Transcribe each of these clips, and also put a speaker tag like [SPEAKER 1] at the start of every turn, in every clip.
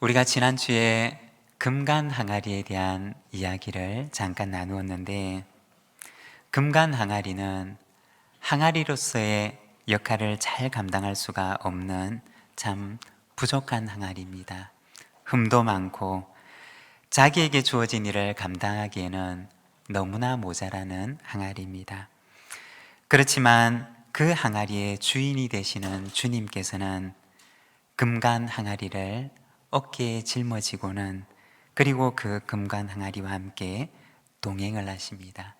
[SPEAKER 1] 우리가 지난주에 금간 항아리에 대한 이야기를 잠깐 나누었는데, 금간 항아리는 항아리로서의 역할을 잘 감당할 수가 없는 참 부족한 항아리입니다. 흠도 많고 자기에게 주어진 일을 감당하기에는 너무나 모자라는 항아리입니다. 그렇지만 그 항아리의 주인이 되시는 주님께서는 금간 항아리를 어깨에 짊어지고는, 그리고 그 금간 항아리와 함께 동행을 하십니다.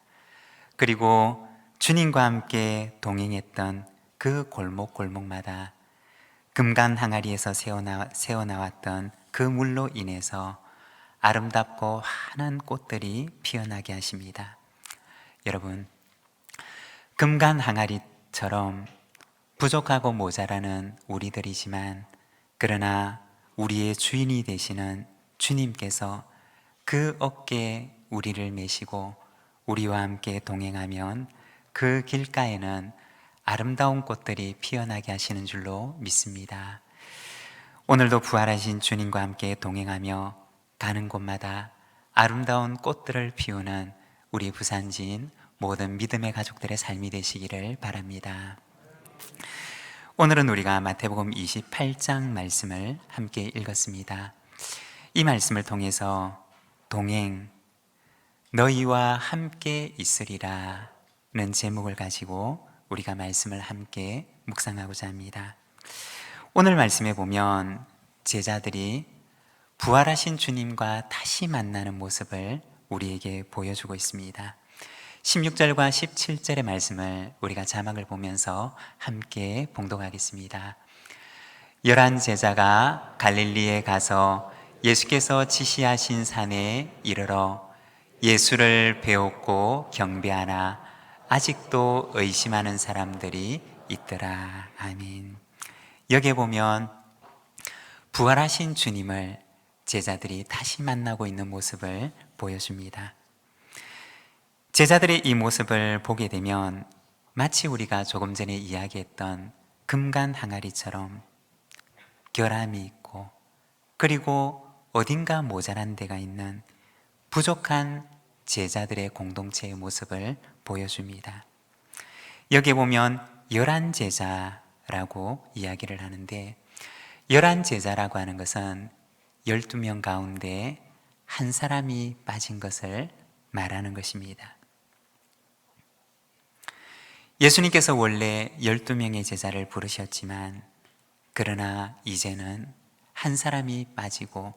[SPEAKER 1] 그리고 주님과 함께 동행했던 그 골목골목마다 금간 항아리에서 새어나왔던 그 물로 인해서 아름답고 환한 꽃들이 피어나게 하십니다. 여러분, 금간 항아리처럼 부족하고 모자라는 우리들이지만, 그러나 우리의 주인이 되시는 주님께서 그 어깨에 우리를 메시고 우리와 함께 동행하면 그 길가에는 아름다운 꽃들이 피어나게 하시는 줄로 믿습니다. 오늘도 부활하신 주님과 함께 동행하며 가는 곳마다 아름다운 꽃들을 피우는 우리 부산지인 모든 믿음의 가족들의 삶이 되시기를 바랍니다. 오늘은 우리가 마태복음 28장 말씀을 함께 읽었습니다. 이 말씀을 통해서 동행, 너희와 함께 있으리라 는 제목을 가지고 우리가 말씀을 함께 묵상하고자 합니다. 오늘 말씀에 보면 제자들이 부활하신 주님과 다시 만나는 모습을 우리에게 보여주고 있습니다. 16절과 17절의 말씀을 우리가 자막을 보면서 함께 봉독하겠습니다. 11 제자가 갈릴리에 가서 예수께서 지시하신 산에 이르러 예수를 배웠고 경배하나 아직도 의심하는 사람들이 있더라. 아멘. 여기에 보면 부활하신 주님을 제자들이 다시 만나고 있는 모습을 보여줍니다. 제자들의 이 모습을 보게 되면 마치 우리가 조금 전에 이야기했던 금간 항아리처럼 결함이 있고, 그리고 어딘가 모자란 데가 있는 부족한 제자들의 공동체의 모습을 보여줍니다. 여기에 보면 11 제자라고 이야기를 하는데, 11 제자라고 하는 것은 12명 가운데 한 사람이 빠진 것을 말하는 것입니다. 예수님께서 원래 12명의 제자를 부르셨지만, 그러나 이제는 한 사람이 빠지고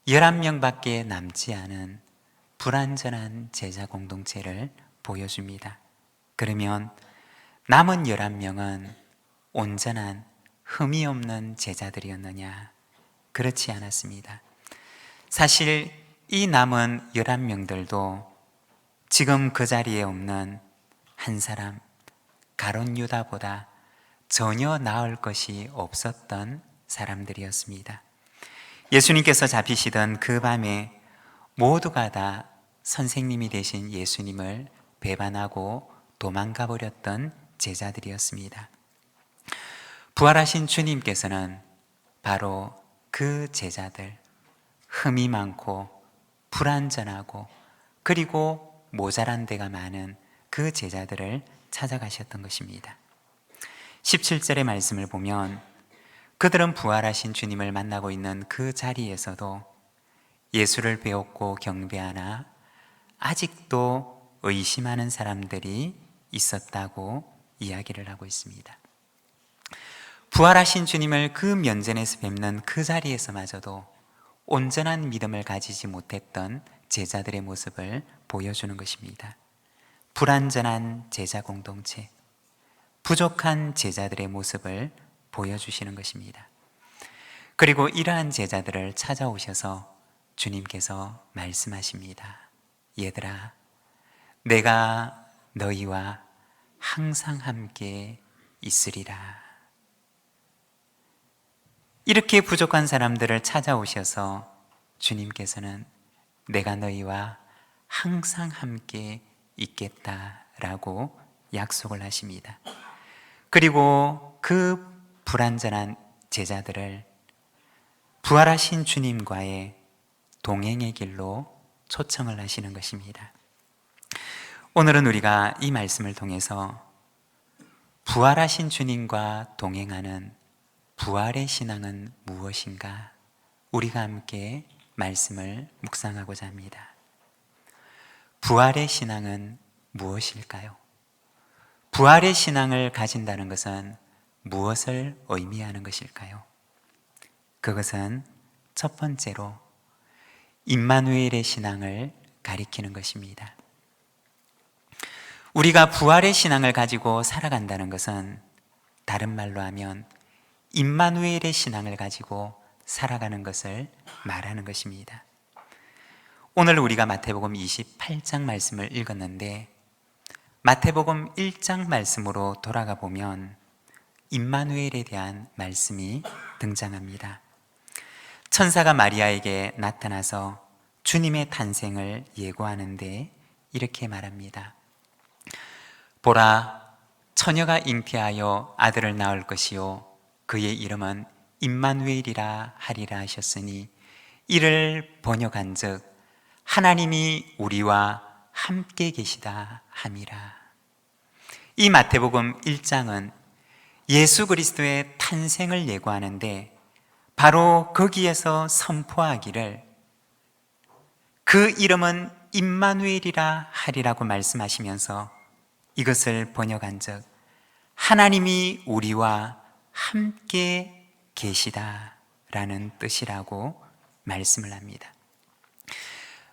[SPEAKER 1] 11명밖에 남지 않은 불완전한 제자 공동체를 보여줍니다. 그러면 남은 11명은 온전한 흠이 없는 제자들이었느냐? 그렇지 않았습니다. 사실 이 남은 11명들도 지금 그 자리에 없는 한 사람, 가룟 유다보다 전혀 나을 것이 없었던 사람들이었습니다. 예수님께서 잡히시던 그 밤에 모두가 다 선생님이 되신 예수님을 배반하고 도망가 버렸던 제자들이었습니다. 부활하신 주님께서는 바로 그 제자들, 흠이 많고 불완전하고 그리고 모자란 데가 많은 그 제자들을 찾아가셨던 것입니다. 17절의 말씀을 보면 그들은 부활하신 주님을 만나고 있는 그 자리에서도 예수를 배웠고 경배하나 아직도 의심하는 사람들이 있었다고 이야기를 하고 있습니다. 부활하신 주님을 그 면전에서 뵙는 그 자리에서마저도 온전한 믿음을 가지지 못했던 제자들의 모습을 보여주는 것입니다. 불완전한 제자 공동체, 부족한 제자들의 모습을 보여주시는 것입니다. 그리고 이러한 제자들을 찾아오셔서 주님께서 말씀하십니다. 얘들아, 내가 너희와 항상 함께 있으리라. 이렇게 부족한 사람들을 찾아오셔서 주님께서는 내가 너희와 항상 함께 있겠다라고 약속을 하십니다. 그리고 그 불완전한 제자들을 부활하신 주님과의 동행의 길로 초청을 하시는 것입니다. 오늘은 우리가 이 말씀을 통해서 부활하신 주님과 동행하는 부활의 신앙은 무엇인가? 우리가 함께 말씀을 묵상하고자 합니다. 부활의 신앙은 무엇일까요? 부활의 신앙을 가진다는 것은 무엇을 의미하는 것일까요? 그것은 첫 번째로 임마누엘의 신앙을 가리키는 것입니다. 우리가 부활의 신앙을 가지고 살아간다는 것은 다른 말로 하면 임마누엘의 신앙을 가지고 살아가는 것을 말하는 것입니다. 오늘 우리가 마태복음 28장 말씀을 읽었는데 마태복음 1장 말씀으로 돌아가 보면 임마누엘에 대한 말씀이 등장합니다. 천사가 마리아에게 나타나서 주님의 탄생을 예고하는데 이렇게 말합니다. 보라, 처녀가 잉태하여 아들을 낳을 것이요 그의 이름은 임마누엘이라 하리라 하셨으니 이를 번역한즉 하나님이 우리와 함께 계시다 함이라. 이 마태복음 1장은 예수 그리스도의 탄생을 예고하는데 바로 거기에서 선포하기를 그 이름은 임마누엘이라 하리라고 말씀하시면서 이것을 번역한즉 하나님이 우리와 함께 계시다라는 뜻이라고 말씀을 합니다.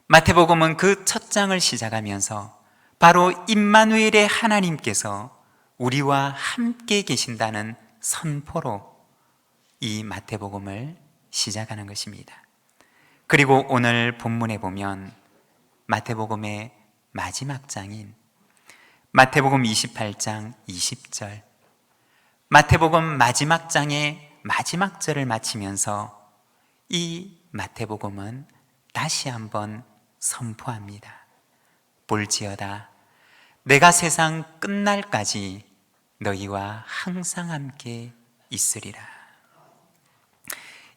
[SPEAKER 1] 마태복음은 그 첫 장을 시작하면서 바로 임마누엘의 하나님께서 우리와 함께 계신다는 선포로 이 마태복음을 시작하는 것입니다. 그리고 오늘 본문에 보면 마태복음의 마지막 장인 마태복음 28장 20절, 마태복음 마지막 장의 마지막 절을 마치면서 이 마태복음은 다시 한번 선포합니다. 볼지어다 내가 세상 끝날까지 너희와 항상 함께 있으리라.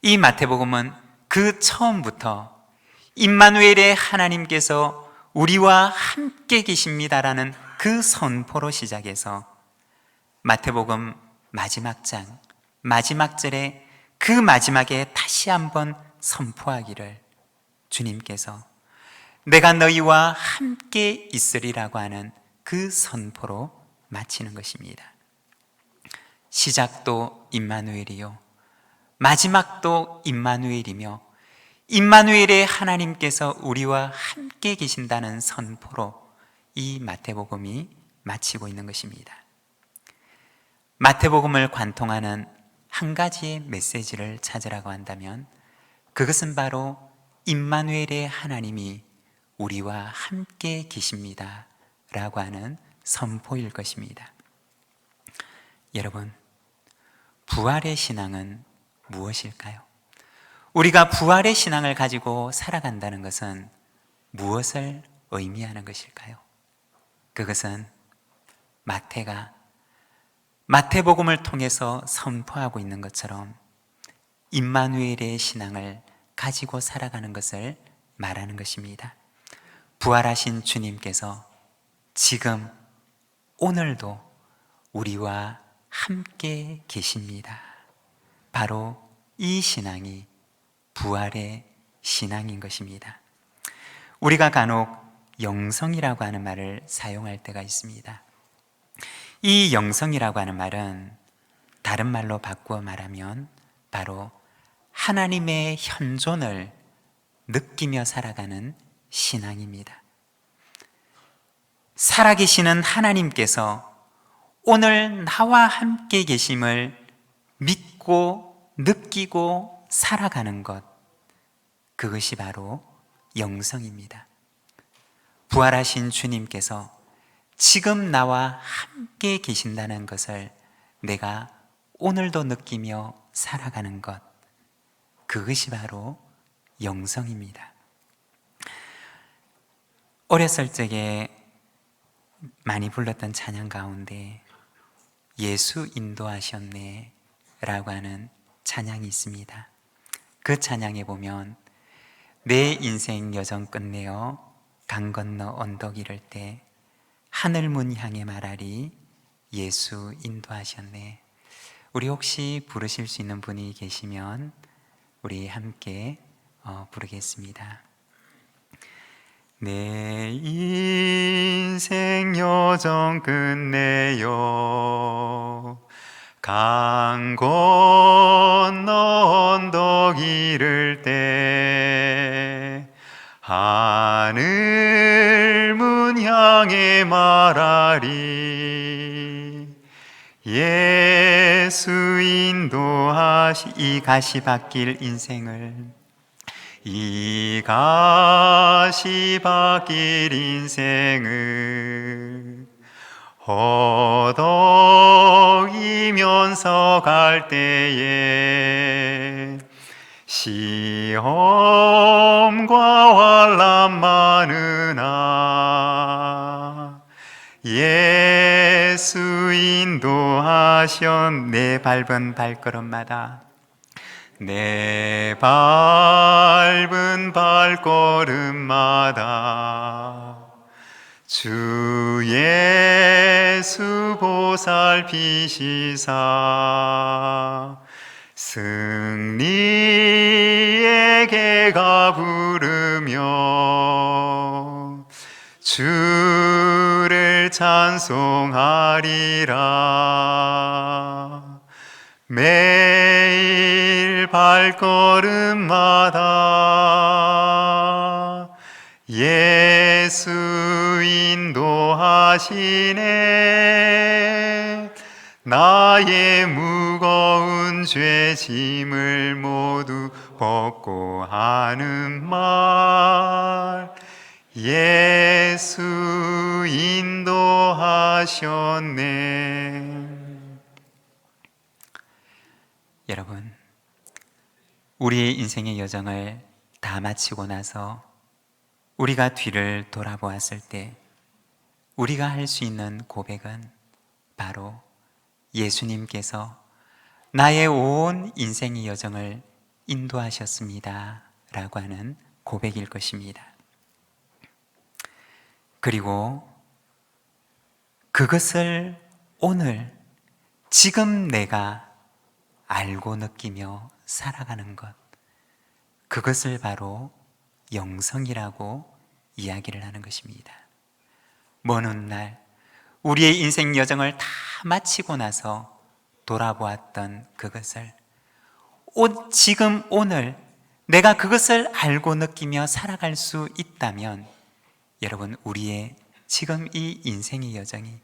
[SPEAKER 1] 이 마태복음은 그 처음부터 임마누엘의 하나님께서 우리와 함께 계십니다라는 그 선포로 시작해서 마태복음 마지막 장 마지막 절에 그 마지막에 다시 한번 선포하기를 주님께서 내가 너희와 함께 있으리라고 하는 그 선포로 마치는 것입니다. 시작도 임마누엘이요 마지막도 임마누엘이며 임마누엘의 하나님께서 우리와 함께 계신다는 선포로 이 마태복음이 마치고 있는 것입니다. 마태복음을 관통하는 한 가지의 메시지를 찾으라고 한다면 그것은 바로 임마누엘의 하나님이 우리와 함께 계십니다 라고 하는 선포일 것입니다. 여러분, 부활의 신앙은 무엇일까요? 우리가 부활의 신앙을 가지고 살아간다는 것은 무엇을 의미하는 것일까요? 그것은 마태가 마태복음을 통해서 선포하고 있는 것처럼 임마누엘의 신앙을 가지고 살아가는 것을 말하는 것입니다. 부활하신 주님께서 지금 오늘도 우리와 함께 계십니다. 바로 이 신앙이 부활의 신앙인 것입니다. 우리가 간혹 영성이라고 하는 말을 사용할 때가 있습니다. 이 영성이라고 하는 말은 다른 말로 바꾸어 말하면 바로 하나님의 현존을 느끼며 살아가는 신앙입니다. 살아계시는 하나님께서 오늘 나와 함께 계심을 믿고 느끼고 살아가는 것, 그것이 바로 영성입니다. 부활하신 주님께서 지금 나와 함께 계신다는 것을 내가 오늘도 느끼며 살아가는 것, 그것이 바로 영성입니다. 어렸을 적에 많이 불렀던 찬양 가운데 예수 인도하셨네 라고 하는 찬양이 있습니다. 그 찬양에 보면 내 인생 여정 끝내어 강 건너 언덕 이를 때 하늘문 향해 말하리 예수 인도하셨네. 우리 혹시 부르실 수 있는 분이 계시면 우리 함께 부르겠습니다. 내 인생 여정 끝내어 강 건너 언덕 이를 때 하늘문 향해 말하리 예수 인도하시. 이 가시밭길 인생을, 이 가시밭길 인생을 허덕이면서 갈 때에 시험과 환난 많으나 예수 인도하셨. 내 밟은 발걸음마다, 내 밟은 발걸음마다 주 예수 보살피시사 승리의 개가 부르며 주를 찬송하리라. 매일 발걸음마다 예수 인도하시네. 나의 무거운 죄 짐을 모두 벗고 하는 말 예수 인도하셨네. 여러분, 우리의 인생의 여정을 다 마치고 나서 우리가 뒤를 돌아보았을 때 우리가 할 수 있는 고백은 바로 예수님께서 나의 온 인생의 여정을 인도하셨습니다 라고 하는 고백일 것입니다. 그리고 그것을 오늘 지금 내가 알고 느끼며 살아가는 것, 그것을 바로 영성이라고 이야기를 하는 것입니다. 먼 훗날 우리의 인생 여정을 다 마치고 나서 돌아보았던 그것을 지금 오늘 내가 그것을 알고 느끼며 살아갈 수 있다면 여러분, 우리의 지금 이 인생의 여정이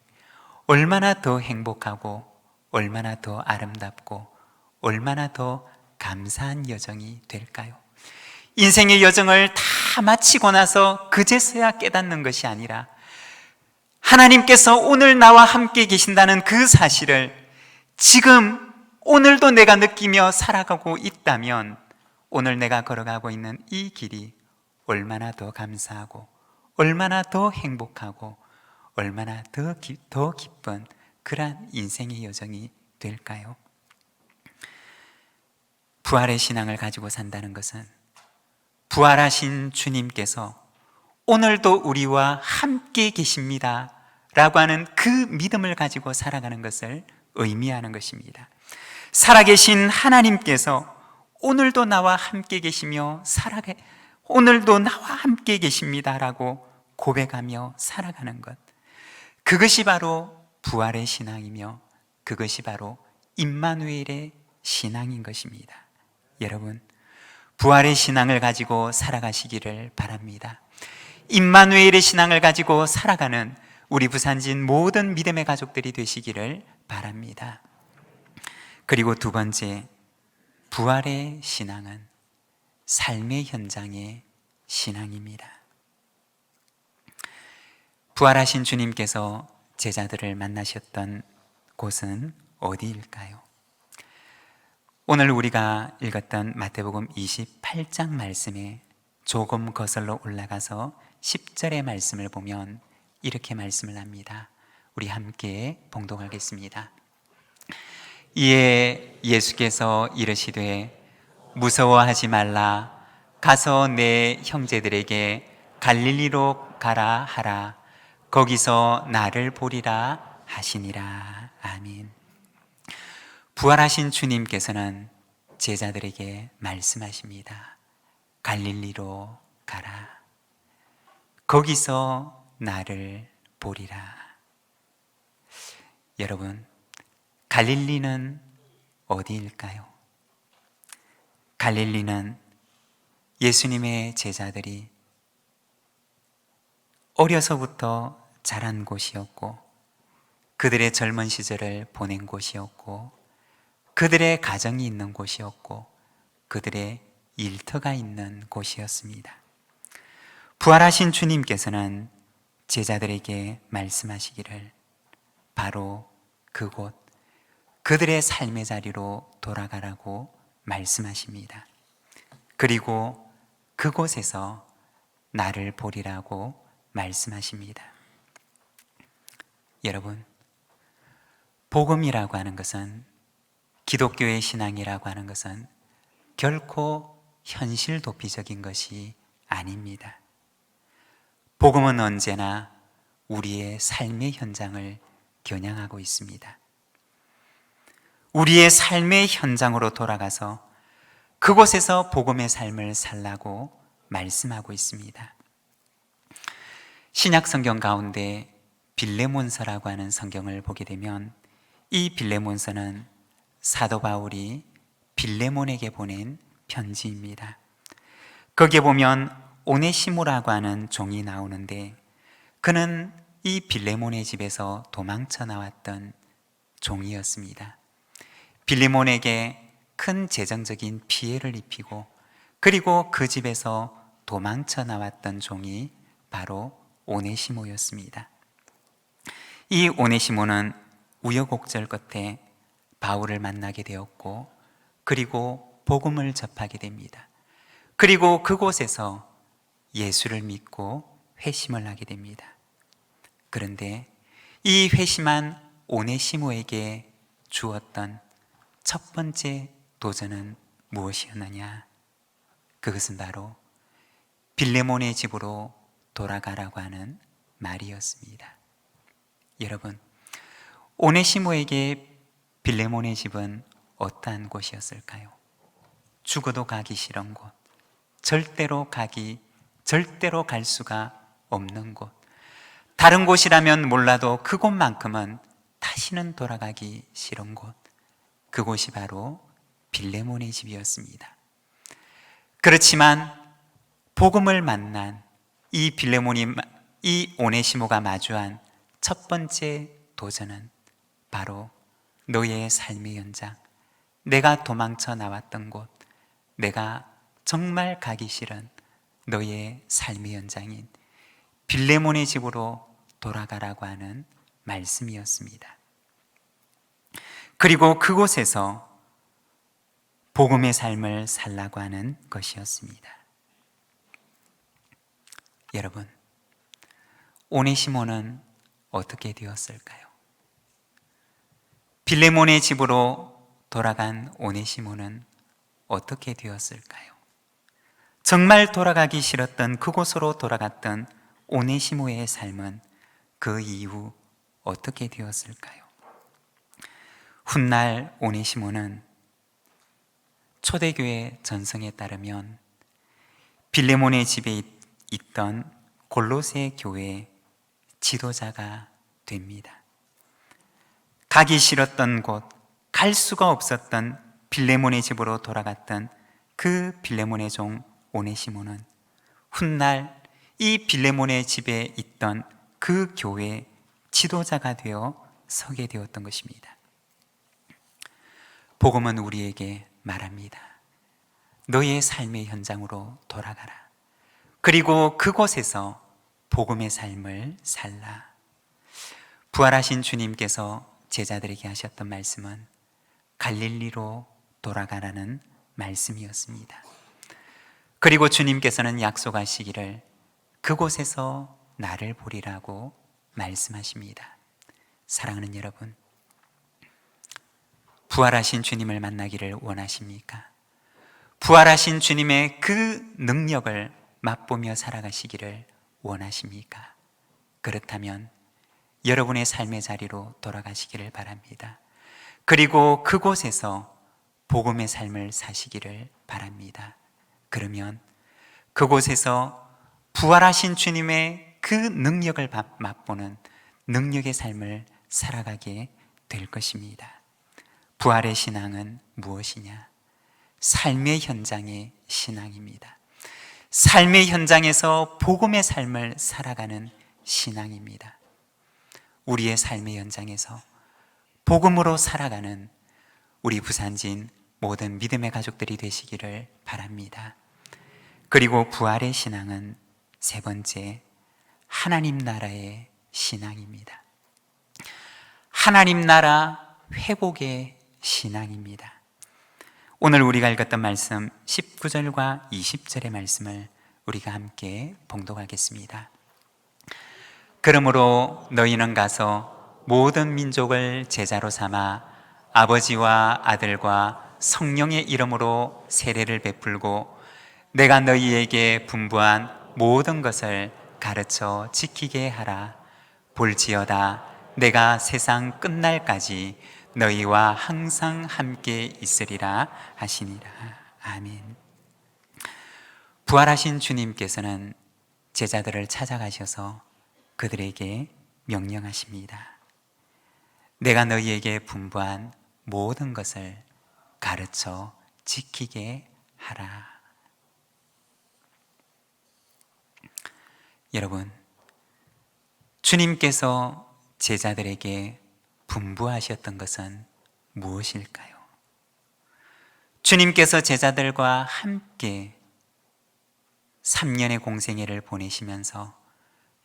[SPEAKER 1] 얼마나 더 행복하고 얼마나 더 아름답고 얼마나 더 감사한 여정이 될까요? 인생의 여정을 다 마치고 나서 그제서야 깨닫는 것이 아니라 하나님께서 오늘 나와 함께 계신다는 그 사실을 지금 오늘도 내가 느끼며 살아가고 있다면 오늘 내가 걸어가고 있는 이 길이 얼마나 더 감사하고 얼마나 더 행복하고 얼마나 더 기쁜 그러한 인생의 여정이 될까요? 부활의 신앙을 가지고 산다는 것은 부활하신 주님께서 오늘도 우리와 함께 계십니다 라고 하는 그 믿음을 가지고 살아가는 것을 의미하는 것입니다. 살아계신 하나님께서 오늘도 나와 함께 계시며 오늘도 나와 함께 계십니다 라고 고백하며 살아가는 것, 그것이 바로 부활의 신앙이며 그것이 바로 임마누엘의 신앙인 것입니다. 여러분, 부활의 신앙을 가지고 살아가시기를 바랍니다. 임마누엘의 신앙을 가지고 살아가는 우리 부산진 모든 믿음의 가족들이 되시기를 바랍니다. 그리고 두 번째, 부활의 신앙은 삶의 현장의 신앙입니다. 부활하신 주님께서 제자들을 만나셨던 곳은 어디일까요? 오늘 우리가 읽었던 마태복음 28장 말씀에 조금 거슬러 올라가서 10절의 말씀을 보면 이렇게 말씀을 합니다. 우리 함께 봉독하겠습니다. 이에 예수께서 이르시되 무서워하지 말라. 가서 내 형제들에게 갈릴리로 가라 하라. 거기서 나를 보리라 하시니라. 아멘. 부활하신 주님께서는 제자들에게 말씀하십니다. 갈릴리로 가라. 거기서 나를 보리라. 여러분, 갈릴리는 어디일까요? 갈릴리는 예수님의 제자들이 어려서부터 자란 곳이었고, 그들의 젊은 시절을 보낸 곳이었고, 그들의 가정이 있는 곳이었고, 그들의 일터가 있는 곳이었습니다. 부활하신 주님께서는 제자들에게 말씀하시기를 바로 그곳, 그들의 삶의 자리로 돌아가라고 말씀하십니다. 그리고 그곳에서 나를 보리라고 말씀하십니다. 여러분, 복음이라고 하는 것은, 기독교의 신앙이라고 하는 것은 결코 현실 도피적인 것이 아닙니다. 복음은 언제나 우리의 삶의 현장을 겨냥하고 있습니다. 우리의 삶의 현장으로 돌아가서 그곳에서 복음의 삶을 살라고 말씀하고 있습니다. 신약 성경 가운데 빌레몬서라고 하는 성경을 보게 되면, 이 빌레몬서는 사도 바울이 빌레몬에게 보낸 편지입니다. 거기에 보면 오네시모라고 하는 종이 나오는데, 그는 이 빌레몬의 집에서 도망쳐 나왔던 종이었습니다. 빌레몬에게 큰 재정적인 피해를 입히고, 그리고 그 집에서 도망쳐 나왔던 종이 바로 오네시모였습니다. 이 오네시모는 우여곡절 끝에 바울을 만나게 되었고, 그리고 복음을 접하게 됩니다. 그리고 그곳에서 예수를 믿고 회심을 하게 됩니다. 그런데 이 회심한 오네시모에게 주었던 첫 번째 도전은 무엇이었느냐? 그것은 바로 빌레몬의 집으로 돌아가라고 하는 말이었습니다. 여러분, 오네시모에게 빌레몬의 집은 어떠한 곳이었을까요? 죽어도 가기 싫은 곳, 절대로 갈 수가 없는 곳, 다른 곳이라면 몰라도 그곳만큼은 다시는 돌아가기 싫은 곳, 그곳이 바로 빌레몬의 집이었습니다. 그렇지만 복음을 만난 이 오네시모가 마주한 첫 번째 도전은 바로 너의 삶의 현장, 내가 도망쳐 나왔던 곳, 내가 정말 가기 싫은 너의 삶의 현장인 빌레몬의 집으로 돌아가라고 하는 말씀이었습니다. 그리고 그곳에서 복음의 삶을 살라고 하는 것이었습니다. 여러분, 오네시모는 어떻게 되었을까요? 빌레몬의 집으로 돌아간 오네시모는 어떻게 되었을까요? 정말 돌아가기 싫었던 그곳으로 돌아갔던 오네시모의 삶은 그 이후 어떻게 되었을까요? 훗날 오네시모는 초대교회 전성에 따르면 빌레몬의 집에 있던 골로새 교회 지도자가 됩니다. 가기 싫었던 곳, 갈 수가 없었던 빌레몬의 집으로 돌아갔던 그 빌레몬의 종 오네시모는 훗날 이 빌레몬의 집에 있던 그 교회 지도자가 되어 서게 되었던 것입니다. 복음은 우리에게 말합니다. 너의 삶의 현장으로 돌아가라. 그리고 그곳에서 복음의 삶을 살라. 부활하신 주님께서 제자들에게 하셨던 말씀은 갈릴리로 돌아가라는 말씀이었습니다. 그리고 주님께서는 약속하시기를 그곳에서 나를 보리라고 말씀하십니다. 사랑하는 여러분, 부활하신 주님을 만나기를 원하십니까? 부활하신 주님의 그 능력을 맛보며 살아가시기를 원하십니까? 그렇다면 여러분의 삶의 자리로 돌아가시기를 바랍니다. 그리고 그곳에서 복음의 삶을 사시기를 바랍니다. 그러면 그곳에서 부활하신 주님의 그 능력을 맛보는 능력의 삶을 살아가게 될 것입니다. 부활의 신앙은 무엇이냐? 삶의 현장의 신앙입니다. 삶의 현장에서 복음의 삶을 살아가는 신앙입니다. 우리의 삶의 현장에서 복음으로 살아가는 우리 부산진 모든 믿음의 가족들이 되시기를 바랍니다. 그리고 부활의 신앙은 세 번째, 하나님 나라의 신앙입니다. 하나님 나라 회복의 신앙입니다. 오늘 우리가 읽었던 말씀 19절과 20절의 말씀을 우리가 함께 봉독하겠습니다. 그러므로 너희는 가서 모든 민족을 제자로 삼아 아버지와 아들과 성령의 이름으로 세례를 베풀고 내가 너희에게 분부한 모든 것을 가르쳐 지키게 하라. 볼지어다 내가 세상 끝날까지 너희와 항상 함께 있으리라 하시니라. 아멘. 부활하신 주님께서는 제자들을 찾아가셔서 그들에게 명령하십니다. 내가 너희에게 분부한 모든 것을 가르쳐 지키게 하라. 여러분, 주님께서 제자들에게 분부하셨던 것은 무엇일까요? 주님께서 제자들과 함께 3년의 공생애를 보내시면서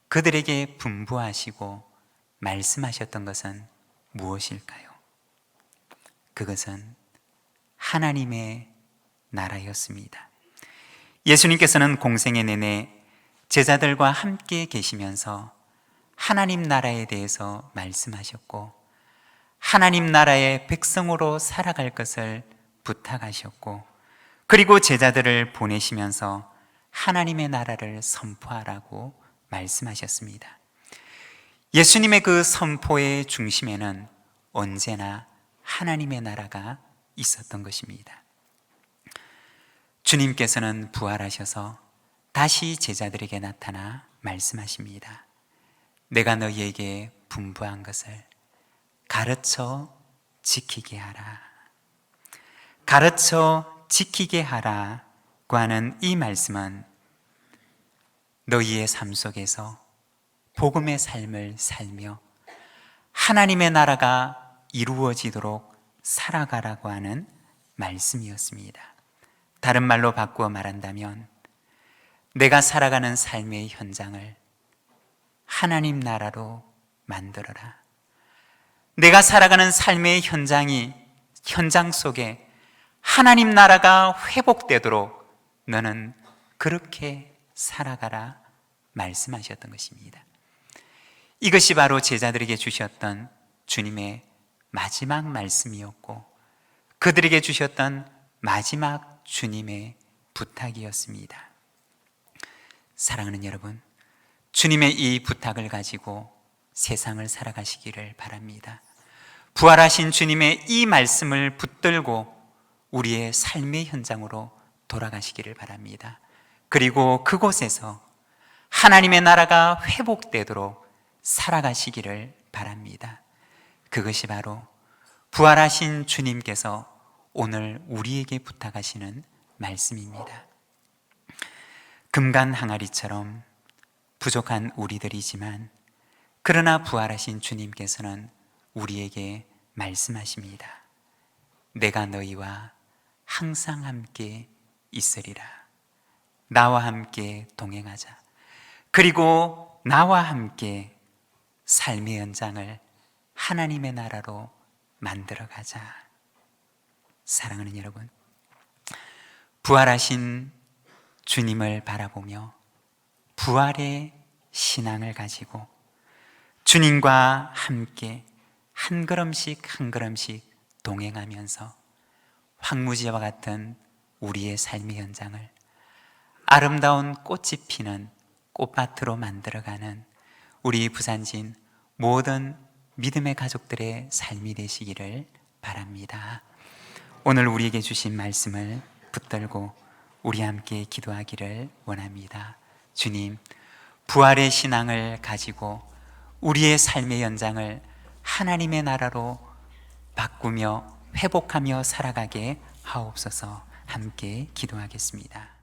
[SPEAKER 1] 그들에게 분부하시고 말씀하셨던 것은 무엇일까요? 그것은 하나님의 나라였습니다. 예수님께서는 공생애 내내 제자들과 함께 계시면서 하나님 나라에 대해서 말씀하셨고 하나님 나라의 백성으로 살아갈 것을 부탁하셨고 그리고 제자들을 보내시면서 하나님의 나라를 선포하라고 말씀하셨습니다. 예수님의 그 선포의 중심에는 언제나 하나님의 나라가 있었던 것입니다. 주님께서는 부활하셔서 다시 제자들에게 나타나 말씀하십니다. 내가 너희에게 분부한 것을 가르쳐 지키게 하라. 가르쳐 지키게 하라고 하는 이 말씀은 너희의 삶 속에서 복음의 삶을 살며 하나님의 나라가 이루어지도록 살아가라고 하는 말씀이었습니다. 다른 말로 바꾸어 말한다면 내가 살아가는 삶의 현장을 하나님 나라로 만들어라. 내가 살아가는 삶의 현장 속에 하나님 나라가 회복되도록 너는 그렇게 살아가라 말씀하셨던 것입니다. 이것이 바로 제자들에게 주셨던 주님의 마지막 말씀이었고 그들에게 주셨던 마지막 주님의 부탁이었습니다. 사랑하는 여러분, 주님의 이 부탁을 가지고 세상을 살아가시기를 바랍니다. 부활하신 주님의 이 말씀을 붙들고 우리의 삶의 현장으로 돌아가시기를 바랍니다. 그리고 그곳에서 하나님의 나라가 회복되도록 살아가시기를 바랍니다. 그것이 바로 부활하신 주님께서 오늘 우리에게 부탁하시는 말씀입니다. 금간 항아리처럼 부족한 우리들이지만 그러나 부활하신 주님께서는 우리에게 말씀하십니다. 내가 너희와 항상 함께 있으리라. 나와 함께 동행하자. 그리고 나와 함께 삶의 현장을 하나님의 나라로 만들어가자. 사랑하는 여러분, 부활하신 주님을 바라보며 부활의 신앙을 가지고 주님과 함께 한 걸음씩 한 걸음씩 동행하면서 황무지와 같은 우리의 삶의 현장을 아름다운 꽃이 피는 꽃밭으로 만들어가는 우리 부산진 모든 믿음의 가족들의 삶이 되시기를 바랍니다. 오늘 우리에게 주신 말씀을 붙들고 우리 함께 기도하기를 원합니다. 주님, 부활의 신앙을 가지고 우리의 삶의 연장을 하나님의 나라로 바꾸며 회복하며 살아가게 하옵소서. 함께 기도하겠습니다.